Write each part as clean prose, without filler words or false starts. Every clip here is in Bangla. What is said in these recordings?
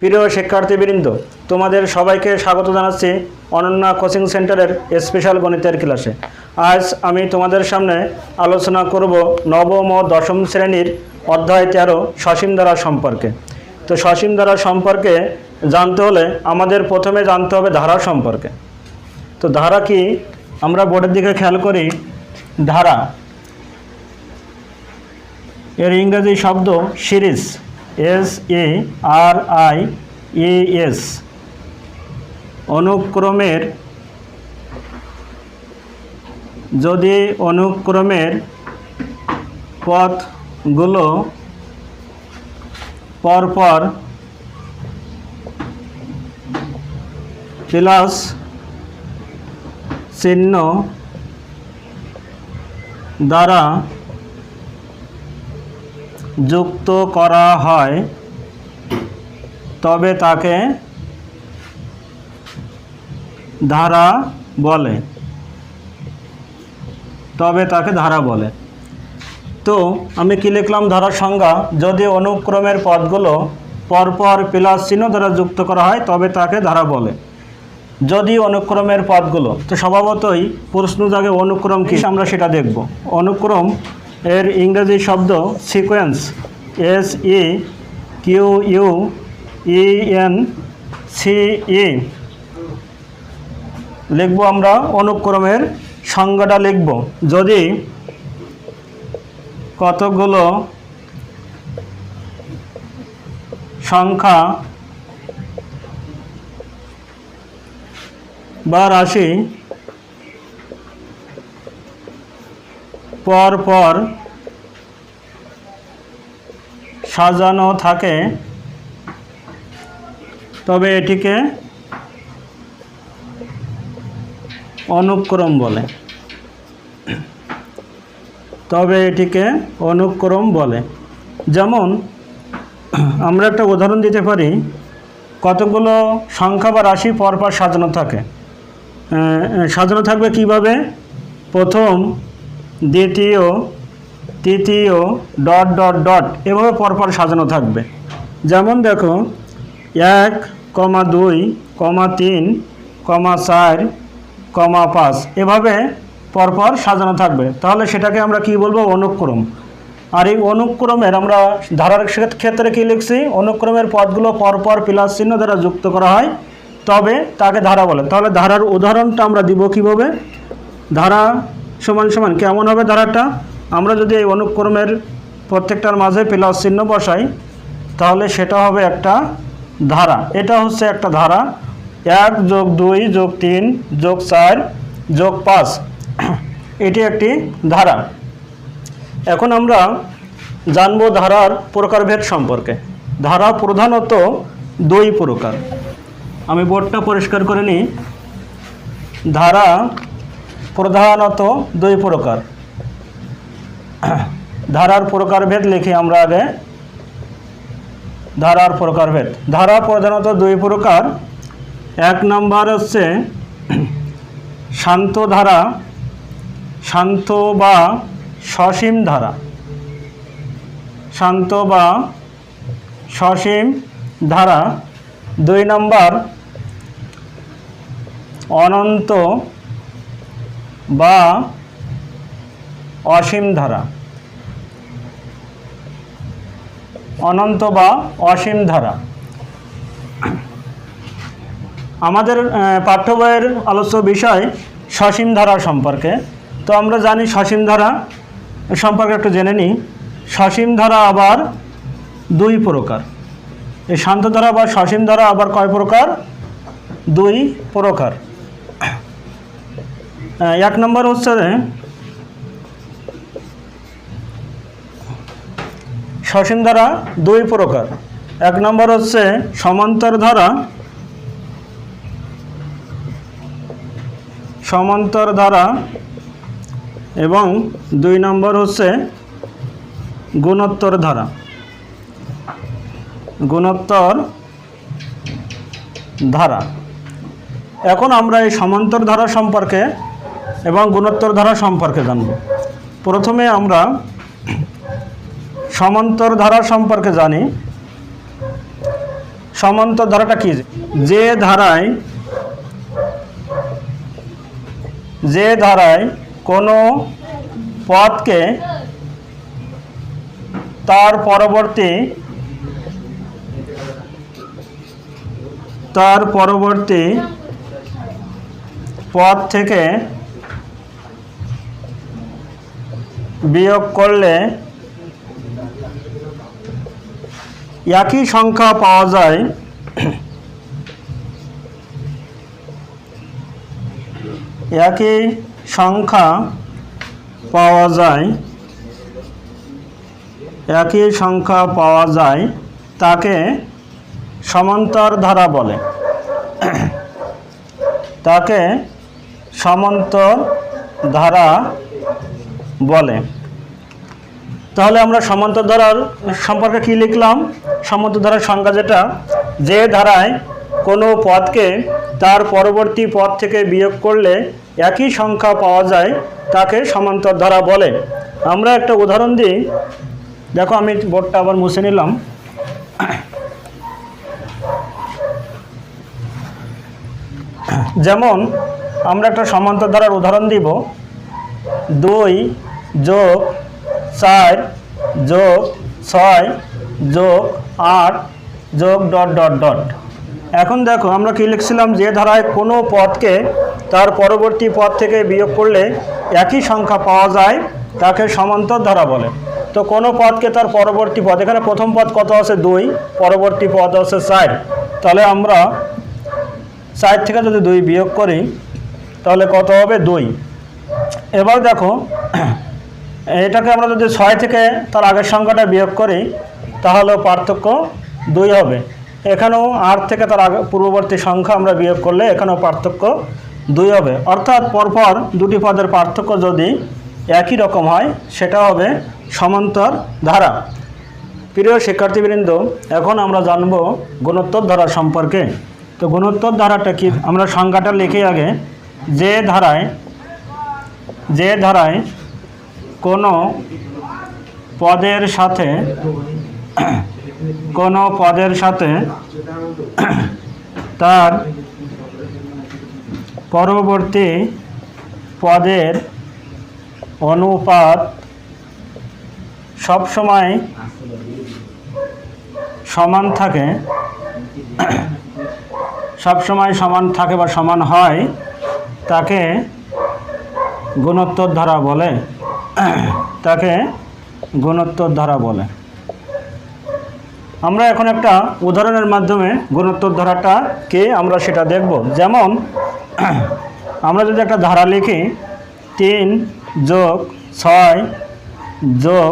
প্রিয় শিক্ষার্থীবৃন্দ, তোমাদের সবাইকে স্বাগত জানাচ্ছি অনন্যা কোচিং সেন্টারের স্পেশাল গণিতের ক্লাসে। আজ আমি তোমাদের সামনে আলোচনা করব নবম ও দশম শ্রেণীর অধ্যায় 13 সসীম ধারা সম্পর্কে। তো সসীম ধারা সম্পর্কে জানতে হলে আমাদের প্রথমে জানতে হবে ধারা সম্পর্কে। তো ধারা কি, আমরা বোর্ডের দিকে খেয়াল করি। ধারা এর ইংরেজি শব্দ সিরিজ, SARIES। অনুক্রমের, যদি অনুক্রমের পথগুলো পরপর প্লাস চিহ্ন দ্বারা যুক্ত করা হয় তবে তাকে ধারা বলে। তো আমি কি লিখলাম ধারার সংজ্ঞা? যদি অনুক্রমের পদগুলো পরপর প্লাস চিহ্ন দ্বারা যুক্ত করা হয় তবে তাকে ধারা বলে। যদি অনুক্রমের পদগুলো, তো স্বভাবতই প্রশ্ন জাগে অনুক্রম কি, আমরা সেটা দেখব। অনুক্রম এর ইংরেজি শব্দ সিকোয়েন্স, SEQUENCE। লিখব আমরা অনুক্রমের সংজ্ঞাটা লিখব। যদি কতগুলো সংখ্যা বা রাশি পর পর সাজানো থাকে তবে এটিকে অনুক্রম বলে। যেমন আমরা একটা উদাহরণ দিতে পারি। কতগুলো সংখ্যা বা রাশি পরপর সাজানো থাকবে কিভাবে? প্রথম, দ্বিতীয়, তৃতীয়, ডট ডট ডট, এভাবে পরপর সাজানো থাকবে। যেমন দেখো 1, 2, 3, 4, 5, এভাবে পরপর সাজানো থাকবে। তাহলে সেটাকে আমরা কি বলবো? অনুক্রম। আর এই অনুক্রমের আমরা ধারার ক্ষেত্রে কি লিখছি? অনুক্রমের পদগুলো পরপর প্লাস চিহ্ন দ্বারা যুক্ত করা হয় তবে তাকে ধারা বলে। তাহলে ধারার উদাহরণটা আমরা দিব কিভাবে? ধারা সমান সমান কেমন হবে ধারাটা? আমরা যদি এই অনুক্রমের প্রত্যেকটার মাঝে প্লাস চিহ্ন বসাই তাহলে সেটা হবে একটা ধারা। এটা হচ্ছে একটা ধারা। 1 + 2 + 3 + 4 + 5, এটি একটি ধারা। এখন আমরা জানবো ধারার প্রকারভেদ সম্পর্কে। ধারা প্রধানত 2 প্রকার। আমি বোর্ডটা পরিষ্কার করে নিই। ধারা প্রধানত 2 প্রকার। ধারার প্রকারভেদ লিখি আমরা আগে। ধারার প্রকারভেদ, ধারা প্রধানত 2 প্রকার। 1 নম্বর হচ্ছে শান্ত ধারা, শান্ত বা সসীম ধারা। শান্ত বা সসীম ধারা। 2 নম্বর অনন্ত বা অসীম ধারা। অনন্ত বা অসীম ধারা। আমাদের পাঠ্য বইয়ের আলোচ্য বিষয় সসীম ধারা সম্পর্কে। তো আমরা জানি সসীম ধারা সম্পর্কে একটু জেনে নিই। সসীম ধারা আবার 2 প্রকার। এই শান্ত ধারা বা সসীম ধারা আবার কয় প্রকার? 2 প্রকার। 1 নম্বর হচ্ছে সসীম ধারা 2 প্রকার। 1 নম্বর হচ্ছে সমান্তর ধারা, এবং 2 নম্বর হচ্ছে গুণোত্তর ধারা। এখন আমরা এই সমান্তর ধারা সম্পর্কে এবং গুণোত্তর ধারা সম্পর্কে জানব। প্রথমে আমরা সমান্তর ধারা সম্পর্কে জানি। সমান্তর ধারাটা কি? যে ধারায় কোনো পথকে তার পরবর্তী পথ থেকে বিয়োগ করলে একই সংখ্যা পাওয়া যায়, তাকে সমান্তর ধারা বলে। তাহলে আমরা সমান্তর ধারার সম্পর্কে কি লিখলাম? সমান্তর ধারার সংজ্ঞা যেটা, যে ধারায় কোনো পথকে তার পরবর্তী পথ থেকে বিয়োগ করলে একই সংখ্যা পাওয়া যায় তাকে সমান্তর ধারা বলে। আমরা একটা উদাহরণ দিই, দেখো আমি বোর্ডটা আবার মুছে নিলাম। যেমন আমরা একটা সমান্তর ধারার উদাহরণ দিব, 2 যোগ 4 যোগ 6 যোগ 8 যোগ ... এখন দেখো আমরা কি লিখছিলাম? যে ধারায় কোনো পথকে তার পরবর্তী পথ থেকে বিয়োগ করলে একই সংখ্যা পাওয়া যায় তাকে সমান্তর ধারা বলে। তো কোনো পথকে তার পরবর্তী পথ, এখানে প্রথম পথ কত আছে? 2, পরবর্তী পথ আছে 4, তাহলে আমরা 4 থেকে যদি 2 বিয়োগ করি তাহলে কত হবে? 2। এবার দেখো এটাকে আমরা যদি 6 থেকে তার আগের সংখ্যাটা বিয়োগ করি তাহলে পার্থক্য 2 হবে। এখানেও 8 থেকে তার আগে পূর্ববর্তী সংখ্যা আমরা বিয়োগ করলে এখানেও পার্থক্য 2 হবে। অর্থাৎ পরপর দুটি পদের পার্থক্য যদি একই রকম হয় সেটা হবে সমান্তর ধারা। প্রিয় শিক্ষার্থীবৃন্দ, এখন আমরা জানব গুণোত্তর ধারা সম্পর্কে। তো গুণোত্তর ধারাটা কি? আমরা সংজ্ঞাটা লিখে আগে, যে ধারায় কোনো পদের সাথে তার পরবর্তী পদের অনুপাত সবসময় সমান থাকে বা সমান হয় তাকে গুণোত্তর ধারা বলে। আমরা এখন একটা উদাহরণের মাধ্যমে গুণোত্তর ধারাটাকে আমরা সেটা দেখব। যেমন আমরা যদি একটা ধারা লিখি 3 যোগ 6 যোগ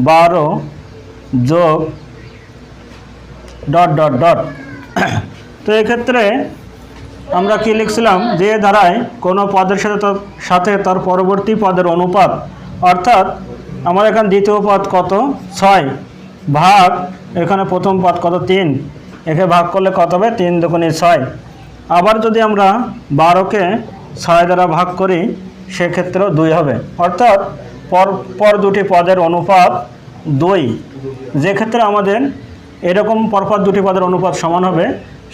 12 যোগ ... তো এক্ষেত্রে আমরা কি লিখছিলাম? যে ধারায় কোনো পদের সাথে তার পরবর্তী পদের অনুপাত, অর্থাৎ আমার এখানে দ্বিতীয় পদ কত? 6 ভাগ এখানে প্রথম পদ কত? 3, একে ভাগ করলে কত হবে? 3 দুগুণে 6। আবার যদি আমরা 12কে 6 দ্বারা ভাগ করি সেক্ষেত্রেও 2 হবে। অর্থাৎ পর দুটি পদের অনুপাত 2। যে ক্ষেত্রে আমাদের এরকম পরপর দুটি পদের অনুপাত সমান হবে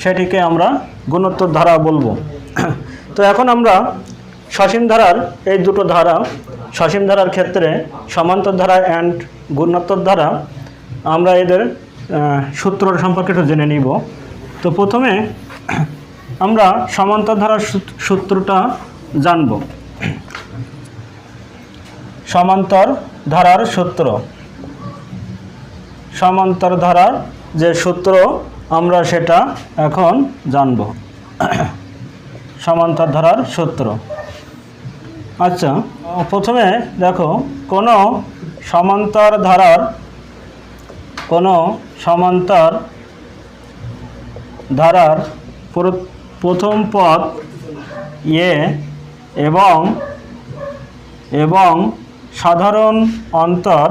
সেটিকে আমরা গুণোত্তর ধারা বলবো। তো এখন আমরা সসীম ধারার এই দুটো ধারা, সসীম ধারার ক্ষেত্রে সমান্তর ধারা অ্যান্ড গুণোত্তর ধারা, আমরা এদের সূত্র সম্পর্কে একটু জেনে নিব। তো প্রথমে আমরা সমান্তর ধারার সূত্রটা জানব। সমান্তর ধারার যে সূত্র আমরা সেটা এখন জানব। সমান্তর ধারার সূত্র। আচ্ছা, প্রথমে দেখো কোনো সমান্তর ধারার প্রথম পদ এ এবং সাধারণ অন্তর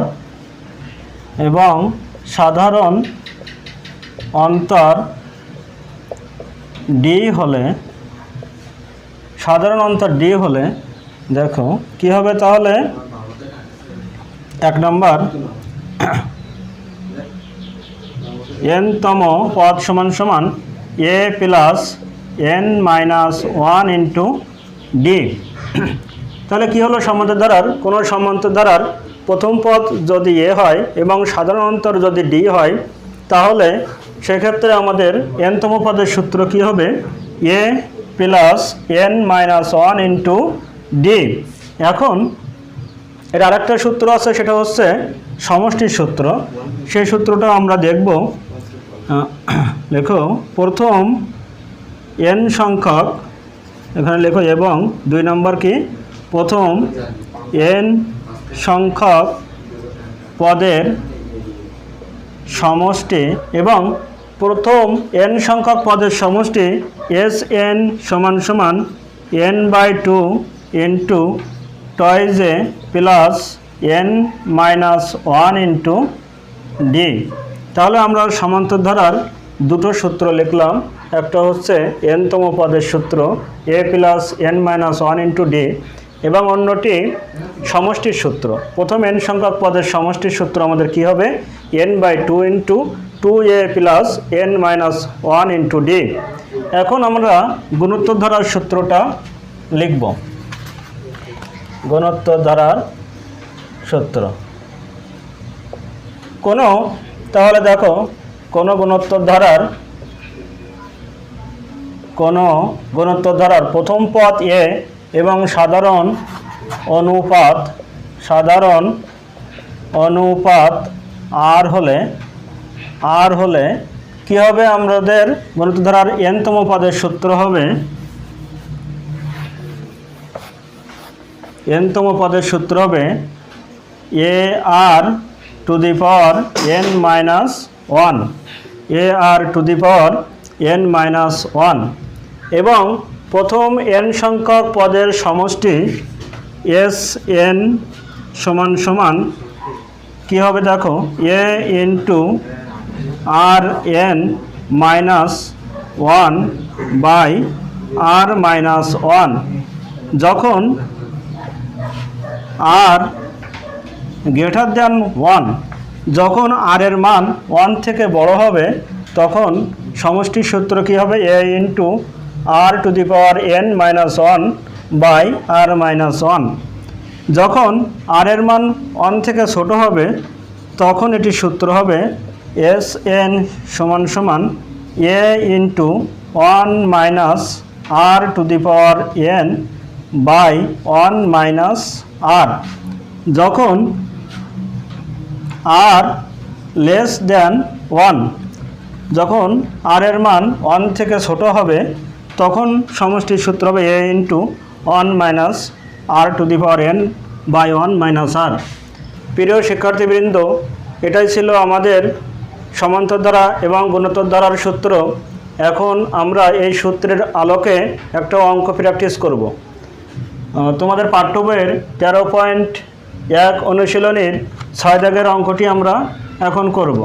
ডি হলে, দেখো কি হবে তাহলে? 1 নম্বর n-তম পদ সমান সমান a plus n minus 1 into D. তাহলে কি হলো, সমান্তরাল কোনো সমান্তরাল প্রথম পদ যদি a হয় এবং সাধারণ অন্তর যদি d হয়, তাহলে সেক্ষেত্রে আমাদের n-তম পদের সূত্র কি হবে, a plus n minus 1 into D. এখন এর আরেকটা সূত্র আছে, সেটা হচ্ছে সমষ্টির সূত্র। সেই সূত্রটা আমরা দেখব। লেখো প্রথম n সংখ্যক, এখানে লেখো, এবং 2 নম্বর কি, প্রথম n সংখ্যক পদের সমষ্টি এবং প্রথম n সংখ্যক পদের সমষ্টি Sn সমান সমান n/2 ইন্টু টয়েজ A plus n minus 1 into D. তাহলে আমরা সমান্তরাল দুটো সূত্র লিখলাম, একটা হচ্ছে n-তম পদের সূত্র a plus n minus 1 into D, এবং অন্যটি সমষ্টির সূত্র। প্রথম n সংখ্যক পদের সমষ্টির সূত্র আমাদের কি হবে, n/2 into 2a plus n minus 1 into D. এখন আমরা গুণোত্তর ধারার সূত্রটা লিখব। গুণোত্তর ধারার সূত্র তাহলে দেখো, কোনো গুণোত্তর ধারার প্রথম পদ a এবং সাধারণ অনুপাত r হলে কি হবে, আমাদের গুণোত্তর ধারার n-তম পদের সূত্র হবে, n-তম পদের সূত্র হবে ar two the power n minus 1, ar two the power n minus 1, এবং প্রথম n সংখ্যক পদের সমষ্টি Sn সমান সমান কি হবে, দেখো, a into R n minus 1 by r minus 1। যখন r গ্রেটার দ্যান 1, যখন r এর মান 1 থেকে বড় হবে, তখন সমষ্টির সূত্র কি হবে, a into r to the power n minus 1 by r minus 1। যখন r এর মান 1 থেকে ছোট হবে, তখন এটি সূত্র হবে Sn সমান সমান a into 1 minus r to the power n by 1 minus r। যখন r লেস দ্যান 1, যখন r এর মান 1 থেকে ছোট হবে, তখন সমষ্টির সূত্র হবে a into 1 minus r to the power n by 1 minus r। প্রিয় শিক্ষার্থীবৃন্দ, এটাই ছিল আমাদের সমান্তর ধারা এবং গুণোত্তর ধারার সূত্র। এখন আমরা এই সূত্রের আলোকে একটা অঙ্ক প্র্যাকটিস করব। তোমাদের পাঠ্য বইয়ের 13.1 অনুশীলনীর 6 দাগের অঙ্কটি আমরা এখন করব।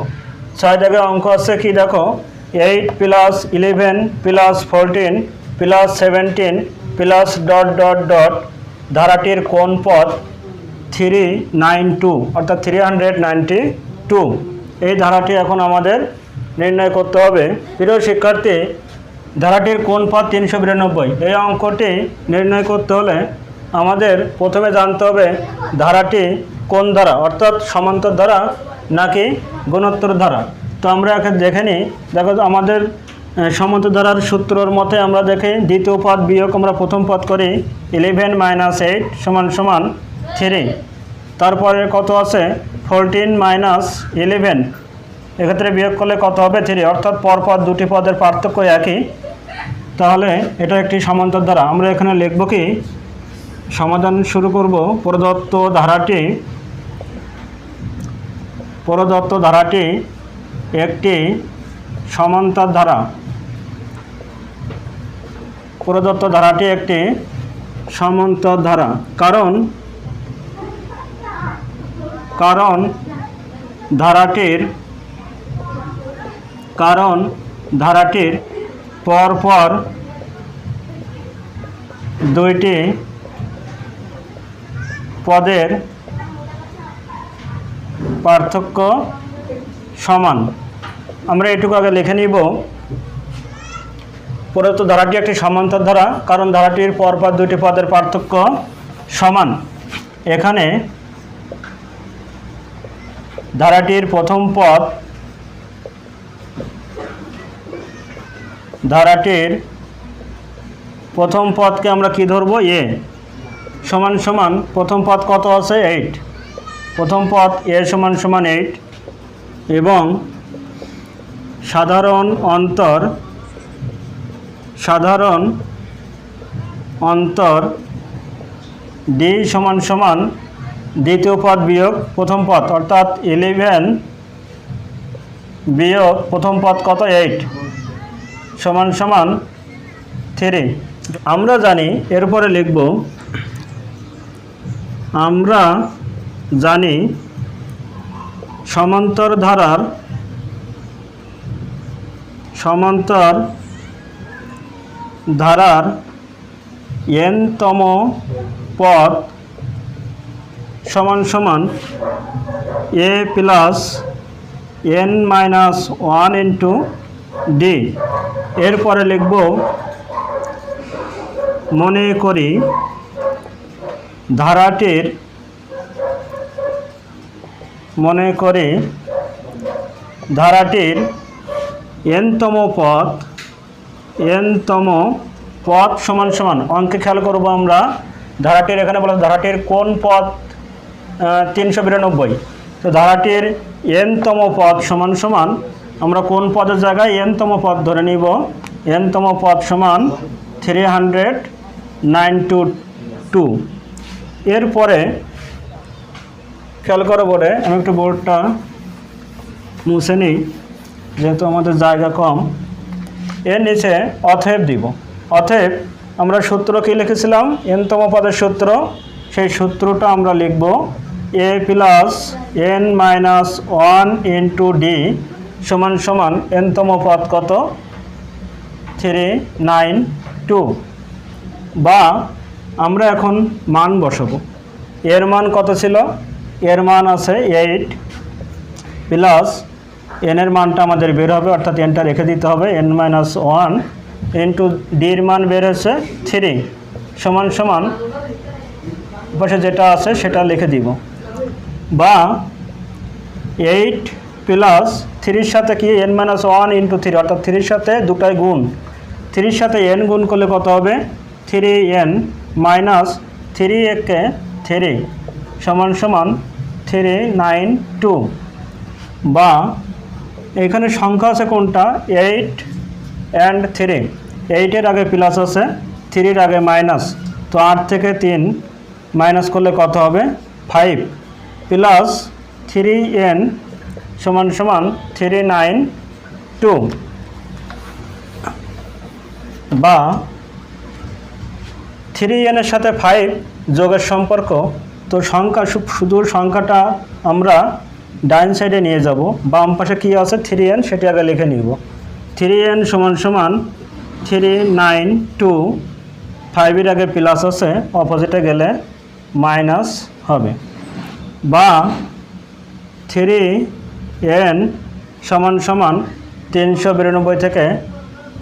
6 দাগের অঙ্ক আছে কি, দেখো, 8 plus 11 plus 14 plus 17 plus dot dot dot ধারাটির কোণ পদ 392 অর্থাৎ 392। এই ধারাটি এখন আমাদের নির্ণয় করতে হবে। প্রিয় শিক্ষার্থী, ধারাটির কোণ পদ 392। এই অঙ্কটি নির্ণয় করতে হলে আমাদের প্রথমে জানতে হবে ধারাটি কোন ধারা, অর্থাৎ সমান্তর ধারা নাকি গুণোত্তর ধারা। তো আমরা একে দেখে নিই। দেখো, আমাদের সমান্তর ধারার সূত্রর মতে আমরা দেখি, দ্বিতীয় পদ বিয়োগ আমরা প্রথম পদ করি, 11 মাইনাস 8 সমান সমান 3। তারপরে কত আছে, 14 মাইনাস 11, এক্ষেত্রে বিয়োগ করলে কত হবে, 3, অর্থাৎ পরপর দুটি পদের পার্থক্য একই। তাহলে এটা একটি সমান্তর ধারা। আমরা এখানে লিখব কি, সমাধান শুরু করব। প্রদত্ত ধারাটি একটি সমান্তর ধারা। প্রদত্ত ধারাটি একটি সমান্তর ধারা, কারণ ধারাটির পরপর দুইটি পদের পার্থক্য সমান। আমরা এটুকু আগে লিখে নিব। প্রদত্ত ধারাটি একটি সমান্তর ধারা, কারণ ধারাটির পরপর দুটি পদের পার্থক্য সমান। এখানে ধারাটির প্রথম পদ, ধারাটির প্রথম পদকে আমরা কি ধরব? এ সমান সমান প্রথম পদ কত আছে? 8। প্রথম পদ এ সমান সমান 8 এবং সাধারণ অন্তর ডি সমান সমান দ্বিতীয় পদ বিয়োগ প্রথম পদ, অর্থাৎ 11 বিয়োগ প্রথম পদ কত? 8 সমান সমান 3। আমরা জানি, এরপরে লিখব, আমরা জানি সমান্তর ধারার n-তম পদ সমান সমান a plus n-1 into D. এরপরে লিখব, মনে করি ধারাটির n-তম পদ সমান সমান, অঙ্কে খেয়াল করব আমরা, ধারাটির এখানে বলা ধারাটির কোন পদ? 392। তো ধারাটির n-তম পদ সমান সমান, আমরা কোন পদের জায়গায় n-তম পদ ধরে নিব? n-তম পদ সমান 392। এরপরে খেয়াল করো বোর্ডে, আমি একটু বোর্ডটা মুছে নিই যেহেতু আমাদের জায়গা কম। এর নিচে অতএব দিব। অতএব আমরা সূত্র কি লিখেছিলাম? n-তম পদের সূত্র, সেই সূত্রটা আমরা লিখব a plus n-1 into D সমান সমান n-তম পদ কত? 392। বা আমরা এখন মান বসাবো। এর মান কত ছিল? এর মান আছে 8 প্লাস n-এর মানটা আমাদের বের হবে, অর্থাৎ n-টা রেখে দিতে হবে, n-1 ইন্টু ডির মান বের হচ্ছে 3 সমান সমান পাশে যেটা আছে সেটা লিখে দিব। বা 8 প্লাস 3-র সাথে কি n-1 ইন্টু 3, অর্থাৎ 3-র সাথে দুটাই গুণ, 3-র সাথে n গুণ করলে কত হবে? 3n মাইনাস 3 3 সমান সমান 392। বা এখানে সংখ্যা আছে কোনটা? 8 and 3। 8-এর আগে প্লাস আছে, 3-র আগে মাইনাস, তো 8 থেকে 3 মাইনাস করলে কত হবে? 5 প্লাস 3n সমান সমান 392। বা 3n-এর সাথে 5 যোগের সম্পর্ক, তো সংখ্যা শুধু সংখ্যাটা আমরা ডাইন সাইডে নিয়ে যাব, বাম পাশে কী আছে? 3n, সেটি আগে লিখে নিব। 3n সমান সমান 392, 5-এর আগে প্লাস আছে, অপোজিটে গেলে মাইনাস হবে। বা 3n সমান সমান 392 থেকে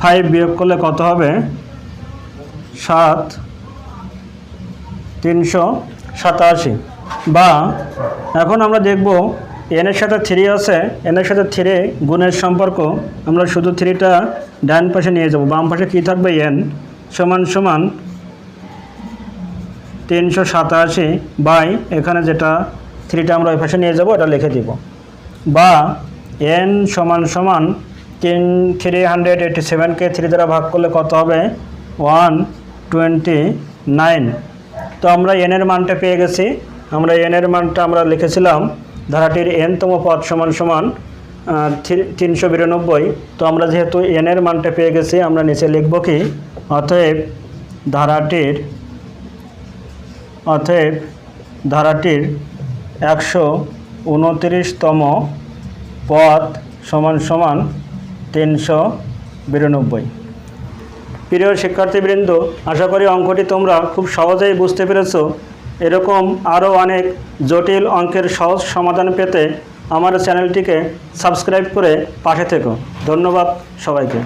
5 বিয়োগ করলে কত হবে? 387। বা এখন আমরা দেখব n-এর সাথে 3 আছে, n-এর সাথে 3 গুণের সম্পর্ক, আমরা শুধু 3টা ডান পাশে নিয়ে যাব, বাম পাশে কী থাকবে? n সমান সমান 387 বাই এখানে যেটা 3টা আমরা ওই পাশে নিয়ে যাব এটা লিখে দিব। বা n সমান সমান 387কে 3 দ্বারা ভাগ করলে কত হবে? 129। তো আমরা n-এর মানটা পেয়ে গেছি। আমরা n-এর মানটা আমরা লিখেছিলাম ধারাটির n-তম পদ সমান সমান 392। তো আমরা যেহেতু n-এর মানটা পেয়ে গেছি, আমরা নিচে লিখব কি? অতএব ধারাটির 129তম পদ সমান সমান 392। প্রিয় শিক্ষার্থীবৃন্দ, আশা করি অঙ্কটি তোমরা খুব সহজেই বুঝতে পেরেছো। এরকম আরও অনেক জটিল অঙ্কের সহজ সমাধান পেতে আমার চ্যানেলটিকে সাবস্ক্রাইব করে পাশে থেকো। ধন্যবাদ সবাইকে।